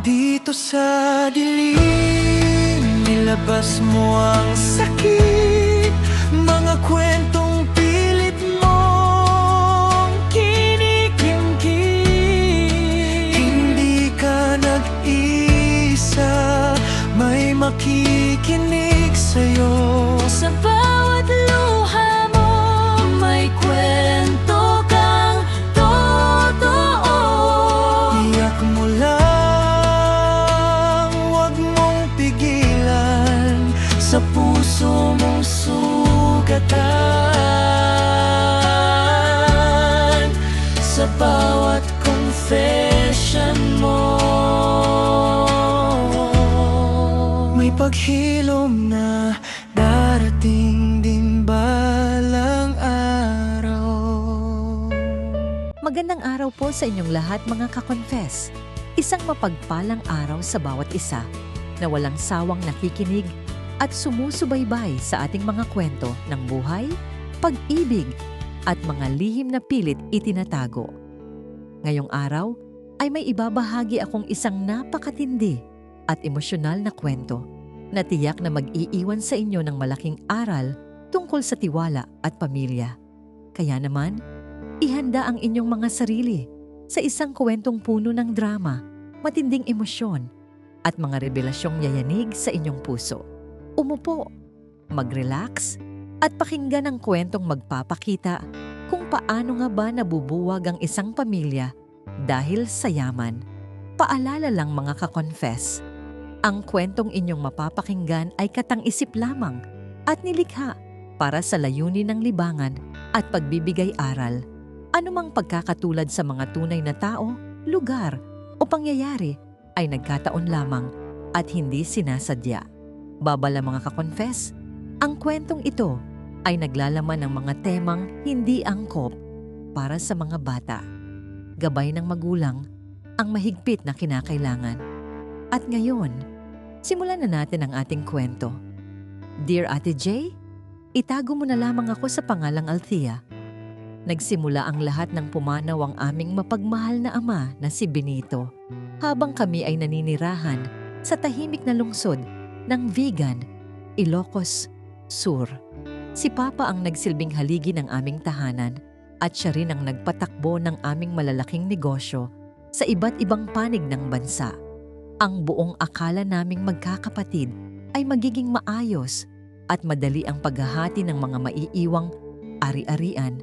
Dito sa dilim, nilabas mo ang sakit. Mga kwentong pilit mong kinikimkim. Hindi ka nag-isa, may makikinig sa'yo. Sa bawat luha mo, may kwento kang totoo. Iyak mo lang, huwag mong pigilan. Sa puso mong sugatan, sa bawat confession mo, may paghilom na darating din balang araw. Magandang araw po sa inyong lahat mga ka-confess. Isang mapagpalang araw sa bawat isa na walang sawang nakikinig at sumusubaybay sa ating mga kwento ng buhay, pag-ibig at mga lihim na pilit itinatago. Ngayong araw ay may ibabahagi akong isang napakatindi at emosyonal na kwento na tiyak na mag-iiwan sa inyo ng malaking aral tungkol sa tiwala at pamilya. Kaya naman, ihanda ang inyong mga sarili sa isang kwentong puno ng drama, matinding emosyon, at mga revelasyong yayanig sa inyong puso. Umupo, mag-relax, at pakinggan ang kwentong magpapakita kung paano nga ba nabubuwag ang isang pamilya dahil sa yaman. Paalala lang mga ka-confess, ang kwentong inyong mapapakinggan ay katang-isip lamang at nilikha para sa layunin ng libangan at pagbibigay aral. Anumang pagkakatulad sa mga tunay na tao, lugar o pangyayari ay nagkataon lamang at hindi sinasadya. Babala mga ka-confess, ang kwentong ito ay naglalaman ng mga temang hindi angkop para sa mga bata. Gabay ng magulang ang mahigpit na kinakailangan. At ngayon, simulan na natin ang ating kwento. Dear Ate J, itago mo na lamang ako sa pangalang Althea. Nagsimula ang lahat ng pumanaw ang aming mapagmahal na ama na si Benito habang kami ay naninirahan sa tahimik na lungsod ng Vigan, Ilocos Sur. Si Papa ang nagsilbing haligi ng aming tahanan at siya rin ang nagpatakbo ng aming malalaking negosyo sa iba't ibang panig ng bansa. Ang buong akala naming magkakapatid ay magiging maayos at madali ang paghahati ng mga maiiwang ari-arian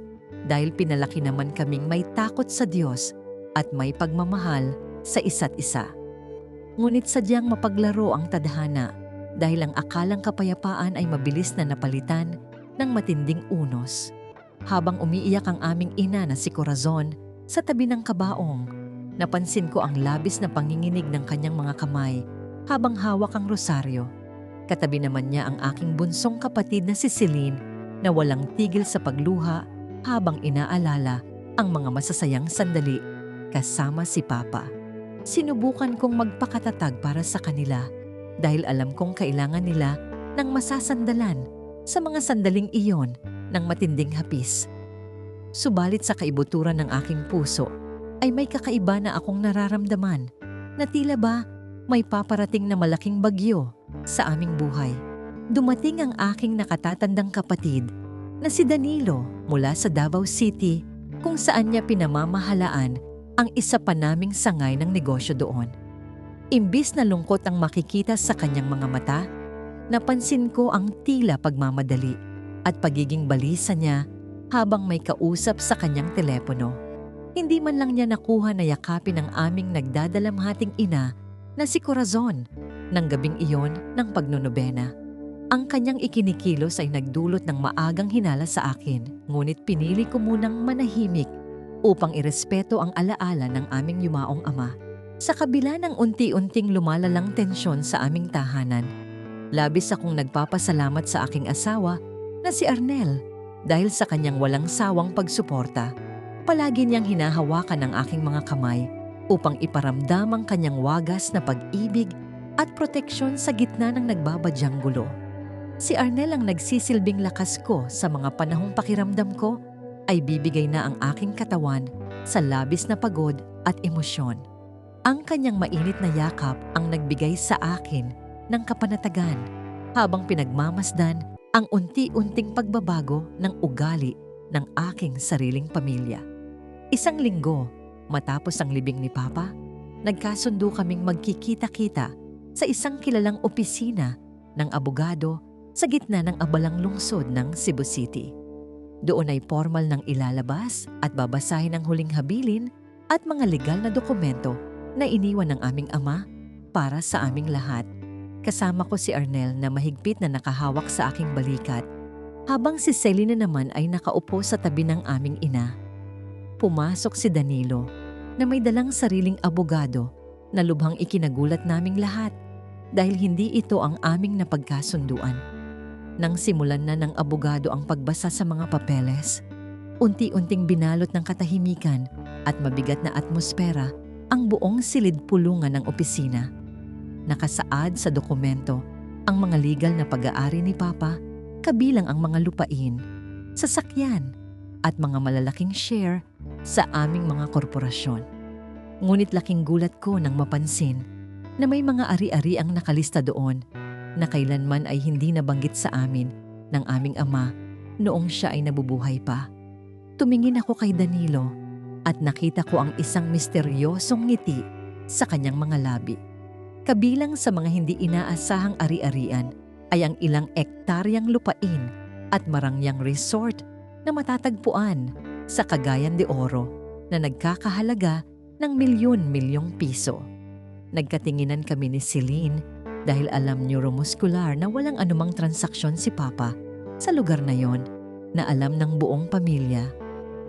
dahil pinalaki naman kaming may takot sa Diyos at may pagmamahal sa isa't isa. Ngunit sadyang mapaglaro ang tadhana dahil ang akalang kapayapaan ay mabilis na napalitan ng matinding unos. Habang umiiyak ang aming ina na si Corazon sa tabi ng kabaong, napansin ko ang labis na panginginig ng kanyang mga kamay habang hawak ang rosaryo. Katabi naman niya ang aking bunsong kapatid na si Celine na walang tigil sa pagluha habang inaalala ang mga masasayang sandali kasama si Papa. Sinubukan kong magpakatatag para sa kanila dahil alam kong kailangan nila ng masasandalan sa mga sandaling iyon ng matinding hapis. Subalit sa kaibuturan ng aking puso ay may kakaiba na akong nararamdaman na tila ba may paparating na malaking bagyo sa aming buhay. Dumating ang aking nakatatandang kapatid na si Danilo mula sa Davao City kung saan niya pinamamahalaan ang isa pa naming sangay ng negosyo doon. Imbis na lungkot ang makikita sa kanyang mga mata, napansin ko ang tila pagmamadali at pagiging balisa niya habang may kausap sa kanyang telepono. Hindi man lang niya nakuha na yakapin ang aming nagdadalamhating ina na si Corazon ng gabing iyon ng pagnonobena. Ang kanyang ikinikilos ay nagdulot ng maagang hinala sa akin, ngunit pinili ko munang manahimik upang irespeto ang alaala ng aming yumaong ama. Sa kabila ng unti-unting lumalalang tensyon sa aming tahanan, labis akong nagpapasalamat sa aking asawa na si Arnel dahil sa kanyang walang sawang pagsuporta. Palagi niyang hinahawakan ang aking mga kamay upang iparamdam ang kanyang wagas na pag-ibig at proteksyon sa gitna ng nagbabadyang gulo. Si Arnel ang nagsisilbing lakas ko sa mga panahong pakiramdam ko ay bibigay na ang aking katawan sa labis na pagod at emosyon. Ang kanyang mainit na yakap ang nagbigay sa akin ng kapanatagan habang pinagmamasdan ang unti-unting pagbabago ng ugali ng aking sariling pamilya. Isang linggo matapos ang libing ni Papa, nagkasundo kaming magkikita-kita sa isang kilalang opisina ng abogado sa gitna ng abalang lungsod ng Cebu City. Doon ay formal nang ilalabas at babasahin ang huling habilin at mga legal na dokumento na iniwan ng aming ama para sa aming lahat. Kasama ko si Arnel na mahigpit na nakahawak sa aking balikat, habang si Selena naman ay nakaupo sa tabi ng aming ina. Pumasok si Danilo na may dalang sariling abogado na lubhang ikinagulat naming lahat dahil hindi ito ang aming napagkasunduan. Nang simulan na ng abogado ang pagbasa sa mga papeles, unti-unting binalot ng katahimikan at mabigat na atmosfera ang buong silid-pulungan ng opisina. Nakasaad sa dokumento ang mga legal na pag-aari ni Papa, kabilang ang mga lupain, sasakyan at mga malalaking share sa aming mga korporasyon. Ngunit laking gulat ko nang mapansin na may mga ari-ari ang nakalista doon na kailanman ay hindi nabanggit sa amin ng aming ama noong siya ay nabubuhay pa. Tumingin ako kay Danilo at nakita ko ang isang misteryosong ngiti sa kanyang mga labi. Kabilang sa mga hindi inaasahang ari-arian ay ang ilang ektaryang lupain at marangyang resort na matatagpuan sa Cagayan de Oro na nagkakahalaga ng milyon-milyong piso. Nagkatinginan kami ni Celine dahil alam neuromuscular na walang anumang transaksyon si Papa sa lugar na yon na alam ng buong pamilya.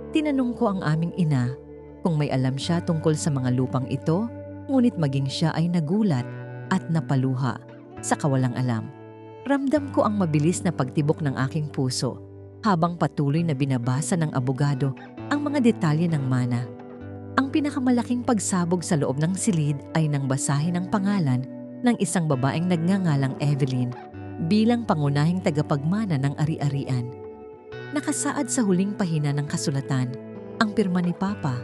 Tinanong ko ang aming ina kung may alam siya tungkol sa mga lupang ito, ngunit maging siya ay nagulat at napaluha sa kawalang alam. Ramdam ko ang mabilis na pagtibok ng aking puso habang patuloy na binabasa ng abogado ang mga detalye ng mana. Ang pinakamalaking pagsabog sa loob ng silid ay nang basahin ang pangalan ng isang babaeng nagngangalang Evelyn bilang pangunahing tagapagmana ng ari-arian. Nakasaad sa huling pahina ng kasulatan ang pirma ni Papa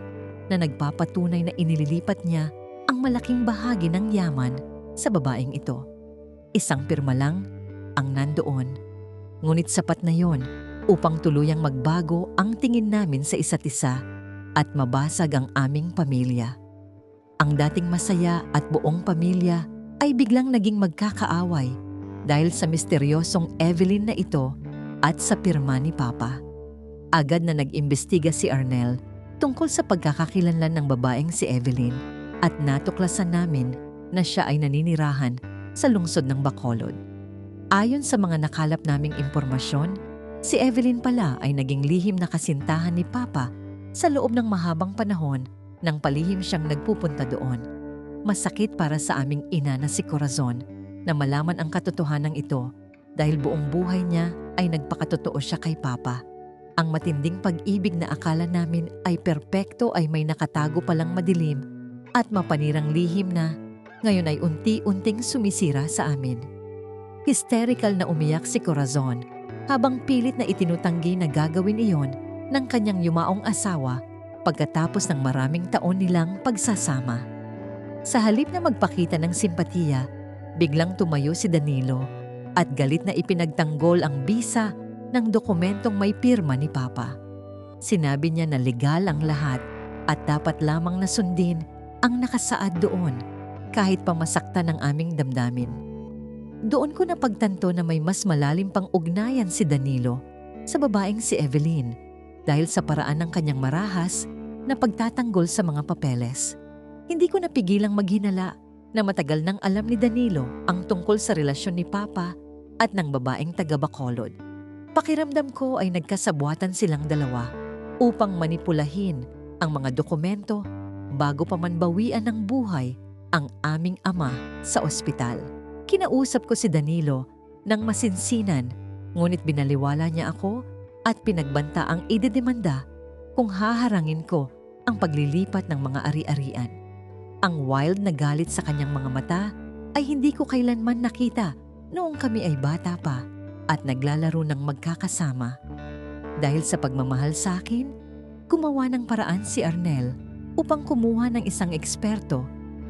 na nagpapatunay na inililipat niya ang malaking bahagi ng yaman sa babaeng ito. Isang pirma lang ang nandoon. Ngunit sapat na yon upang tuluyang magbago ang tingin namin sa isa't isa at mabasag ang aming pamilya. Ang dating masaya at buong pamilya ay biglang naging magkakaaway dahil sa misteryosong Evelyn na ito at sa pirma ni Papa. Agad na nag-imbestiga si Arnel tungkol sa pagkakakilanlan ng babaeng si Evelyn at natuklasan namin na siya ay naninirahan sa lungsod ng Bacolod. Ayon sa mga nakalap naming impormasyon, si Evelyn pala ay naging lihim na kasintahan ni Papa sa loob ng mahabang panahon nang palihim siyang nagpupunta doon. Masakit para sa aming ina na si Corazon na malaman ang katotohanan ito dahil buong buhay niya ay nagpakatotoo siya kay Papa. Ang matinding pag-ibig na akala namin ay perpekto ay may nakatago palang madilim at mapanirang lihim na ngayon ay unti-unting sumisira sa amin. Hysterical na umiyak si Corazon habang pilit na itinutanggi na gagawin iyon ng kanyang yumaong asawa pagkatapos ng maraming taon nilang pagsasama. Sa halip na magpakita ng simpatiya, biglang tumayo si Danilo at galit na ipinagtanggol ang bisa ng dokumentong may pirma ni Papa. Sinabi niya na legal ang lahat at dapat lamang na sundin ang nakasaad doon kahit pa masaktan ang aming damdamin. Doon ko napagtanto na may mas malalim pang ugnayan si Danilo sa babaeng si Evelyn dahil sa paraan ng kanyang marahas na pagtatanggol sa mga papeles. Hindi ko napigilang maghinala na matagal nang alam ni Danilo ang tungkol sa relasyon ni Papa at ng babaeng taga Bacolod. Pakiramdam ko ay nagkasabwatan silang dalawa upang manipulahin ang mga dokumento bago pa man bawian ng buhay ang aming ama sa ospital. Kinausap ko si Danilo nang masinsinan, ngunit binaliwala niya ako at pinagbanta ang idedemanda kung haharangin ko ang paglilipat ng mga ari-arian. Ang wild na galit sa kanyang mga mata ay hindi ko kailanman nakita noong kami ay bata pa at naglalaro ng magkakasama. Dahil sa pagmamahal sa akin, gumawa ng paraan si Arnel upang kumuha ng isang eksperto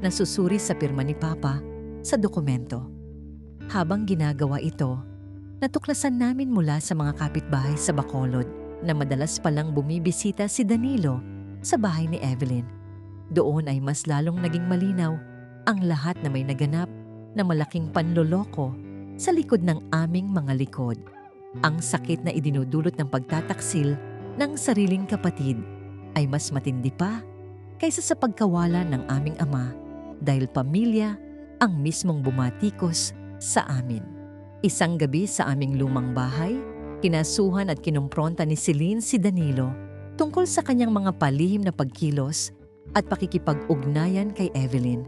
na susuri sa pirma ni Papa sa dokumento. Habang ginagawa ito, natuklasan namin mula sa mga kapitbahay sa Bacolod na madalas palang bumibisita si Danilo sa bahay ni Evelyn. Doon ay mas lalong naging malinaw ang lahat na may naganap na malaking panloloko sa likod ng aming mga likod. Ang sakit na idinudulot ng pagtataksil ng sariling kapatid ay mas matindi pa kaysa sa pagkawala ng aming ama dahil pamilya ang mismong bumatikos sa amin. Isang gabi sa aming lumang bahay, kinasuhan at kinumpronta ni Celine si Danilo tungkol sa kanyang mga palihim na pagkilos at pakikipag-ugnayan kay Evelyn.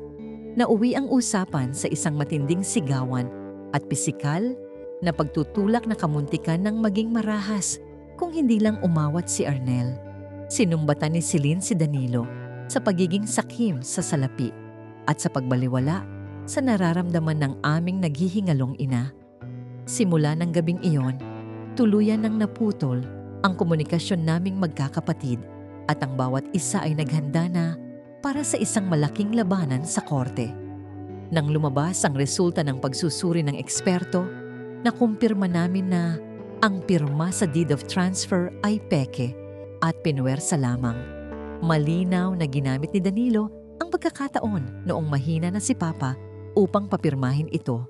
Nauwi ang usapan sa isang matinding sigawan at pisikal na pagtutulak na kamuntikan ng maging marahas kung hindi lang umawat si Arnel. Sinumbatan ni Celine si Danilo sa pagiging sakim sa salapi at sa pagbaliwala sa nararamdaman ng aming naghihingalong ina. Simula ng gabing iyon, tuluyan nang naputol ang komunikasyon naming magkakapatid at ang bawat isa ay naghanda na para sa isang malaking labanan sa korte. Nang lumabas ang resulta ng pagsusuri ng eksperto, nakumpirma namin na ang pirma sa deed of transfer ay peke at pinuwersa lamang. Malinaw na ginamit ni Danilo ang pagkakataon noong mahina na si Papa upang papirmahin ito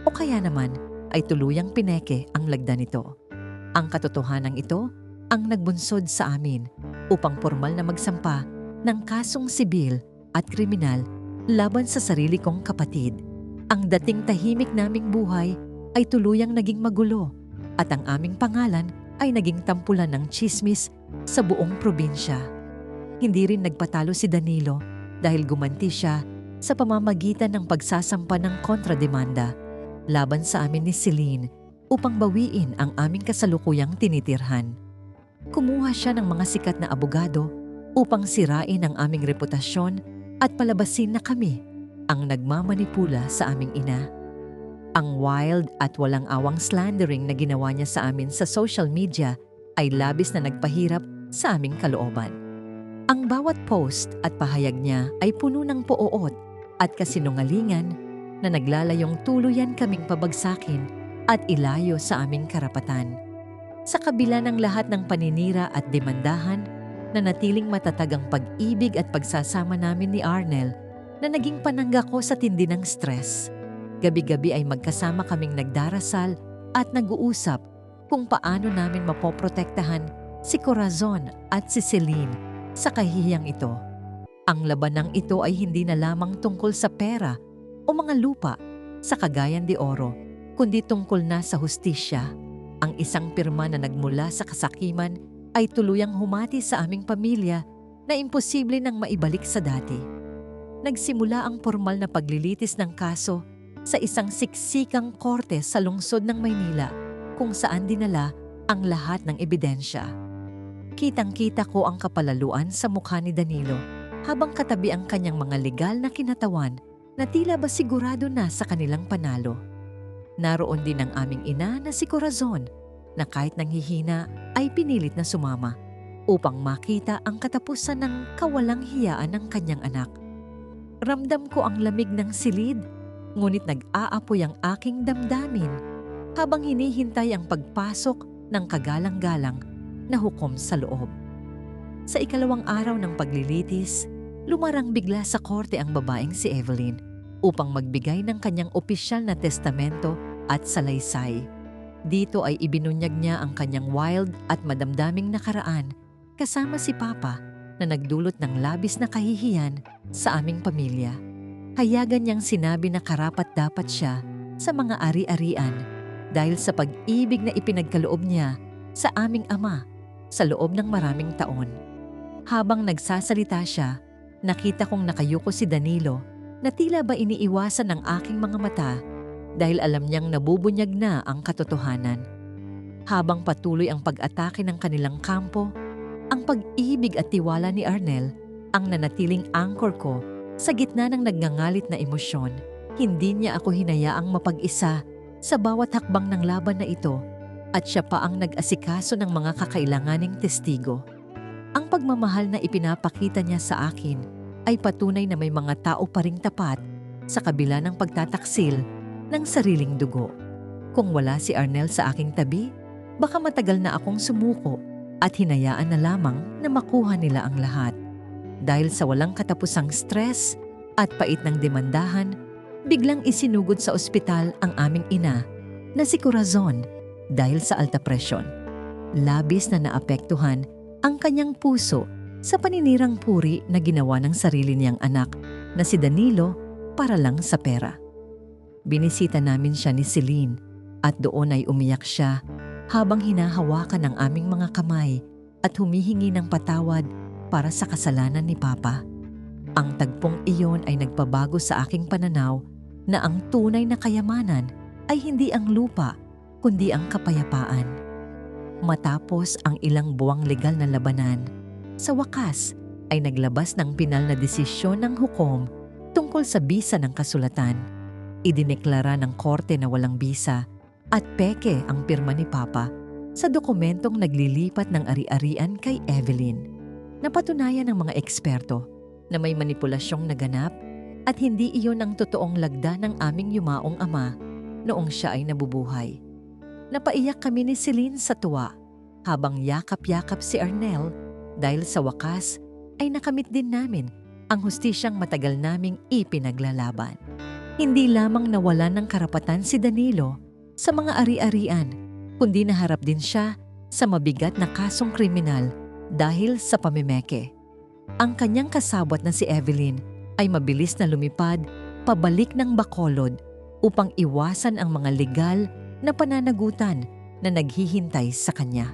o kaya naman ay tuluyang pineke ang lagda nito. Ang katotohanan ito ang nagbunsod sa amin upang formal na magsampa ng kasong sibil at kriminal laban sa sarili kong kapatid. Ang dating tahimik naming buhay ay tuluyang naging magulo at ang aming pangalan ay naging tampulan ng tsismis sa buong probinsya. Hindi rin nagpatalo si Danilo dahil gumanti siya sa pamamagitan ng pagsasampa ng kontrademanda laban sa amin ni Celine upang bawiin ang aming kasalukuyang tinitirhan. Kumuha siya ng mga sikat na abogado upang sirain ang aming reputasyon at palabasin na kami ang nagmamanipula sa aming ina. Ang wild at walang awang slandering na ginawa niya sa amin sa social media ay labis na nagpahirap sa aming kalooban. Ang bawat post at pahayag niya ay puno ng pooot at kasinungalingan na naglalayong tuluyan kaming pabagsakin at ilayo sa aming karapatan. Sa kabila ng lahat ng paninira at demandahan, nanatiling matatag ang pag-ibig at pagsasama namin ni Arnel na naging panangga ko sa tindi ng stress. Gabi-gabi ay magkasama kaming nagdarasal at nag-uusap kung paano namin mapoprotektahan si Corazon at si Celine sa kahihiyang ito. Ang labanang ito ay hindi na lamang tungkol sa pera o mga lupa sa Cagayan de Oro, kundi tungkol na sa hustisya. Ang isang pirma na nagmula sa kasakiman ay tuluyang humati sa aming pamilya na imposible nang maibalik sa dati. Nagsimula ang formal na paglilitis ng kaso sa isang siksikang korte sa lungsod ng Maynila kung saan dinala ang lahat ng ebidensya. Kitang-kita ko ang kapalaluan sa mukha ni Danilo habang katabi ang kanyang mga legal na kinatawan na tila ba sigurado na sa kanilang panalo. Naroon din ang aming ina na si Corazon na kahit nanghihina ay pinilit na sumama upang makita ang katapusan ng kawalang hiyaan ng kanyang anak. Ramdam ko ang lamig ng silid, ngunit nag-aapoy ang aking damdamin habang hinihintay ang pagpasok ng kagalang-galang na hukom sa loob. Sa ikalawang araw ng paglilitis, lumarang bigla sa korte ang babaeng si Evelyn upang magbigay ng kanyang opisyal na testamento at salaysay. Dito ay ibinunyag niya ang kanyang wild at madamdaming nakaraan kasama si Papa na nagdulot ng labis na kahihiyan sa aming pamilya. Hayagan niyang sinabi na karapat-dapat siya sa mga ari-arian dahil sa pag-ibig na ipinagkaloob niya sa aming ama sa loob ng maraming taon. Habang nagsasalita siya, nakita kong nakayuko si Danilo na tila ba iniiwasan ng aking mga mata dahil alam niyang nabubunyag na ang katotohanan. Habang patuloy ang pag-atake ng kanilang kampo, ang pag-ibig at tiwala ni Arnel ang nanatiling anchor ko sa gitna ng nagngangalit na emosyon. Hindi niya ako hinayaang mapag-isa sa bawat hakbang ng laban na ito at siya pa ang nag-asikaso ng mga kakailanganing testigo. Ang pagmamahal na ipinapakita niya sa akin ay patunay na may mga tao pa ring tapat sa kabila ng pagtataksil ng sariling dugo. Kung wala si Arnel sa aking tabi, baka matagal na akong sumuko at hinayaan na lamang na makuha nila ang lahat. Dahil sa walang katapusang stress at pait ng demandahan, biglang isinugod sa ospital ang aming ina na si Corazon dahil sa alta presyon. Labis na naapektuhan ang kanyang puso sa paninirang puri na ginawa ng sarili niyang anak na si Danilo para lang sa pera. Binisita namin siya ni Celine at doon ay umiyak siya habang hinahawakan ang aming mga kamay at humihingi ng patawad para sa kasalanan ni Papa. Ang tagpong iyon ay nagpabago sa aking pananaw na ang tunay na kayamanan ay hindi ang lupa kundi ang kapayapaan. Matapos ang ilang buwang legal na labanan, sa wakas ay naglabas ng pinal na desisyon ng hukom tungkol sa bisa ng kasulatan. Idineklara ng korte na walang bisa at peke ang pirma ni Papa sa dokumentong naglilipat ng ari-arian kay Evelyn. Napatunayan ng mga eksperto na may manipulasyong naganap at hindi iyon ang totoong lagda ng aming yumaong ama noong siya ay nabubuhay. Napaiyak kami ni Celine sa tuwa habang yakap-yakap si Arnel dahil sa wakas ay nakamit din namin ang hustisyang matagal naming ipinaglalaban. Hindi lamang nawalan ng karapatan si Danilo sa mga ari-arian, kundi naharap din siya sa mabigat na kasong kriminal dahil sa pamimeke. Ang kanyang kasabwat na si Evelyn ay mabilis na lumipad pabalik ng Bacolod upang iwasan ang mga legal na pananagutan na naghihintay sa kanya.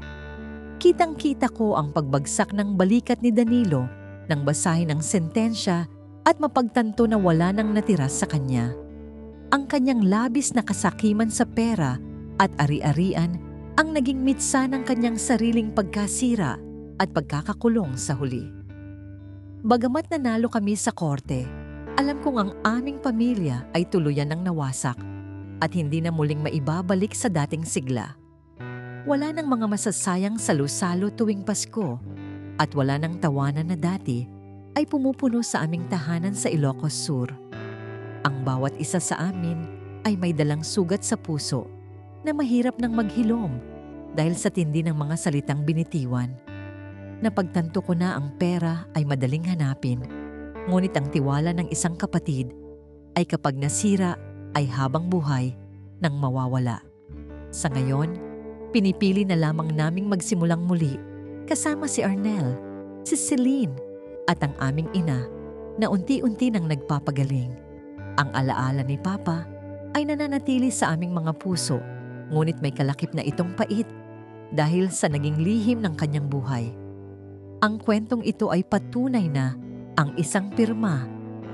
Kitang-kita ko ang pagbagsak ng balikat ni Danilo nang basahin ang sentensya at mapagtanto na wala nang natira sa kanya. Ang kanyang labis na kasakiman sa pera at ari-arian ang naging mitsa ng kanyang sariling pagkasira at pagkakakulong sa huli. Bagamat nanalo kami sa korte, alam kong ang aming pamilya ay tuluyan ng nawasak at hindi na muling maibabalik sa dating sigla. Wala nang mga masasayang salu-salo tuwing Pasko at wala nang tawanan na dati ay pumupuno sa aming tahanan sa Ilocos Sur. Ang bawat isa sa amin ay may dalang sugat sa puso na mahirap nang maghilom dahil sa tindi ng mga salitang binitiwan. Napagtanto ko na ang pera ay madaling hanapin, ngunit ang tiwala ng isang kapatid ay kapag nasira ay habang buhay nang mawawala. Sa ngayon, pinipili na lamang naming magsimulang muli kasama si Arnel, si Celine at ang aming ina na unti-unti nang nagpapagaling. Ang alaala ni Papa ay nananatili sa aming mga puso, ngunit may kalakip na itong pait dahil sa naging lihim ng kanyang buhay. Ang kwentong ito ay patunay na ang isang pirma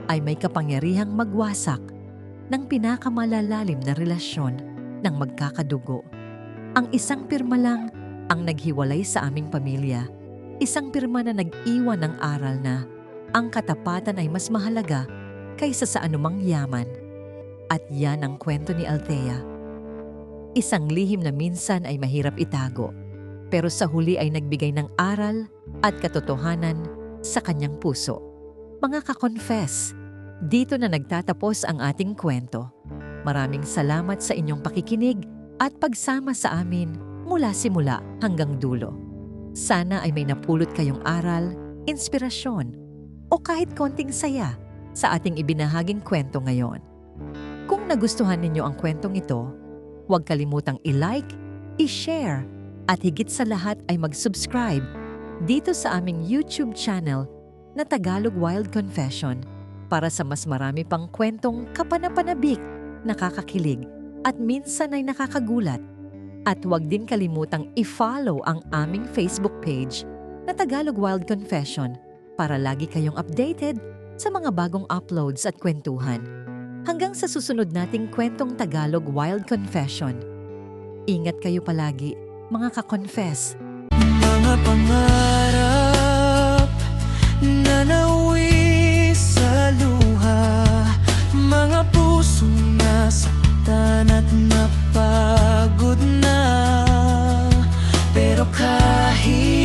ay may kapangyarihang magwasak ng pinakamalalalim na relasyon ng magkakadugo. Ang isang pirma lang ang naghiwalay sa aming pamilya. Isang pirma na nag-iwan ng aral na ang katapatan ay mas mahalaga kaysa sa anumang yaman. At yan ang kwento ni Althea. Isang lihim na minsan ay mahirap itago, pero sa huli ay nagbigay ng aral at katotohanan sa kanyang puso. Mga ka-confess, dito na nagtatapos ang ating kwento. Maraming salamat sa inyong pakikinig at pagsama sa amin mula simula hanggang dulo. Sana ay may napulot kayong aral, inspirasyon, o kahit konting saya sa ating ibinahaging kwento ngayon. Kung nagustuhan ninyo ang kwentong ito, huwag kalimutang i-like, i-share, at higit sa lahat ay mag-subscribe dito sa aming YouTube channel na Tagalog Wild Confession para sa mas marami pang kwentong kapanapanabik, nakakakilig, at minsan ay nakakagulat. At huwag din kalimutang i-follow ang aming Facebook page na Tagalog Wild Confession para lagi kayong updated sa mga bagong uploads at kwentuhan. Hanggang sa susunod nating kwentong Tagalog Wild Confession. Ingat kayo palagi, mga ka-confess. Mga pangarap na nawi sa luha, mga pusong nasaktan at napagod na, pero kahit